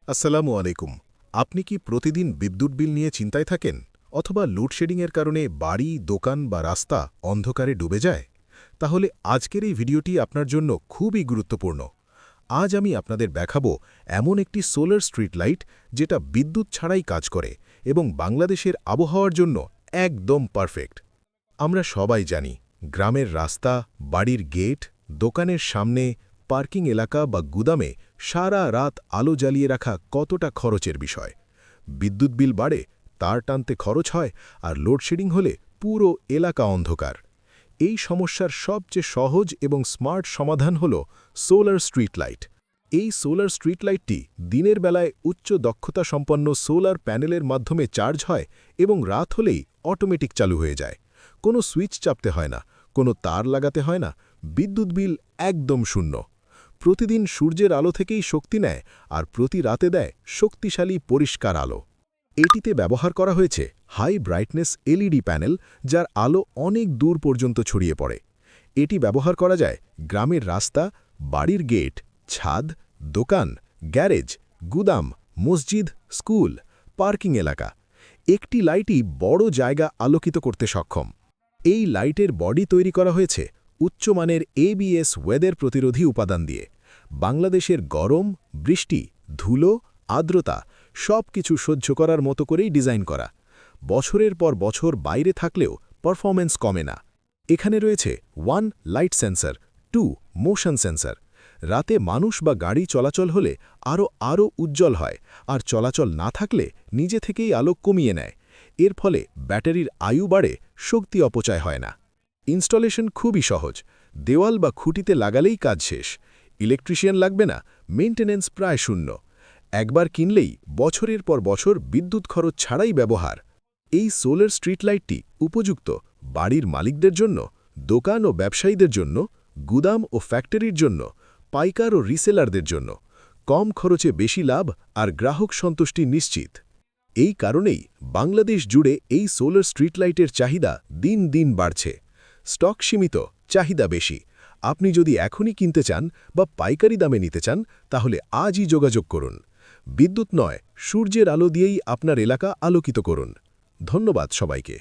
আসসালামু আলাইকুম। আপনি কি প্রতিদিন বিদ্যুৎ বিল নিয়ে চিন্তায় থাকেন অথবা লোডশেডিংয়ের কারণে বাড়ি, দোকান বা রাস্তা অন্ধকারে ডুবে যায়? তাহলে আজকের এই ভিডিওটি আপনার জন্য খুবই গুরুত্বপূর্ণ। আজ আমি আপনাদের দেখাবো এমন একটি সোলার স্ট্রিট লাইট যেটা বিদ্যুৎ ছাড়াই কাজ করে এবং বাংলাদেশের আবহাওয়ার জন্য একদম পারফেক্ট। আমরা সবাই জানি গ্রামের রাস্তা, বাড়ির গেট, দোকানের সামনে, পার্কিং এলাকা বা গুদামে সারা রাত আলো জ্বালিয়ে রাখা কতটা খরচের বিষয়। বিদ্যুৎ বিল বাড়ে, তার টানতে খরচ হয়, আর লোডশেডিং হলে পুরো এলাকা অন্ধকার। এই সমস্যার সবচেয়ে সহজ এবং স্মার্ট সমাধান হল সোলার স্ট্রিট লাইট। এই সোলার স্ট্রিট লাইটটি দিনের বেলায় উচ্চ দক্ষতা সম্পন্ন সোলার প্যানেলের মাধ্যমে চার্জ হয় এবং রাত হলেই অটোমেটিক চালু হয়ে যায়। কোনো সুইচ চাপতে হয় না, কোনো তার লাগাতে হয় না, বিদ্যুৎ বিল একদম শূন্য। প্রতিদিন সূর্যের আলো থেকেই শক্তি নেয় আর প্রতি রাতে দেয় শক্তিশালী পরিষ্কার আলো। এটিতে ব্যবহার করা হয়েছে হাই ব্রাইটনেস এলইডি প্যানেল, যার আলো অনেক দূর পর্যন্ত ছড়িয়ে পড়ে। এটি ব্যবহার করা যায় গ্রামের রাস্তা, বাড়ির গেট, ছাদ, দোকান, গ্যারেজ, গুদাম, মসজিদ, স্কুল, পার্কিং এলাকা। একটি লাইটই বড় জায়গা আলোকিত করতে সক্ষম। এই লাইটের বডি তৈরি করা হয়েছে উচ্চমানের ABS ওয়েদার প্রতিরোধী উপাদান দিয়ে। বাংলাদেশের গরম, বৃষ্টি, ধুলো, আর্দ্রতা সব কিছু সহ্য করার মতো করেই ডিজাইন করা। বছরের পর বছর বাইরে থাকলেও পারফরম্যান্স কমে না। এখানে রয়েছে 1 লাইট সেন্সর, 2 মোশন সেন্সর। রাতে মানুষ বা গাড়ি চলাচল হলে আরও উজ্জ্বল হয়, আর চলাচল না থাকলে নিজে থেকেই আলো কমিয়ে নেয়। এর ফলে ব্যাটারির আয়ু বাড়ে, শক্তি অপচয় হয় না। ইনস্টলেশন খুবই সহজ। দেওয়াল বা খুঁটিতে লাগালেই কাজ শেষ। ইলেকট্রিশিয়ান লাগবে না, মেইনটেনেন্স প্রায় শূন্য। একবার কিনলেই বছরের পর বছর বিদ্যুৎ খরচ ছাড়াই ব্যবহার। এই সোলার স্ট্রিট লাইটটি উপযুক্ত বাড়ির মালিকদের জন্য, দোকান ও ব্যবসায়ীদের জন্য, গুদাম ও ফ্যাক্টরির জন্য, পাইকার ও রিসেলারদের জন্য। কম খরচে বেশি লাভ আর গ্রাহক সন্তুষ্টি নিশ্চিত। এই কারণেই বাংলাদেশ জুড়ে এই সোলার স্ট্রিট লাইটের চাহিদা দিন দিন বাড়ছে। স্টক সীমিত, চাহিদা বেশি। আপনি যদি এখনই কিনতে চান বা পাইকারি দামে নিতে চান, তাহলে আজই যোগাযোগ করুন। বিদ্যুৎ নয়, সূর্যের আলো দিয়েই আপনার এলাকা আলোকিত করুন। ধন্যবাদ সবাইকে।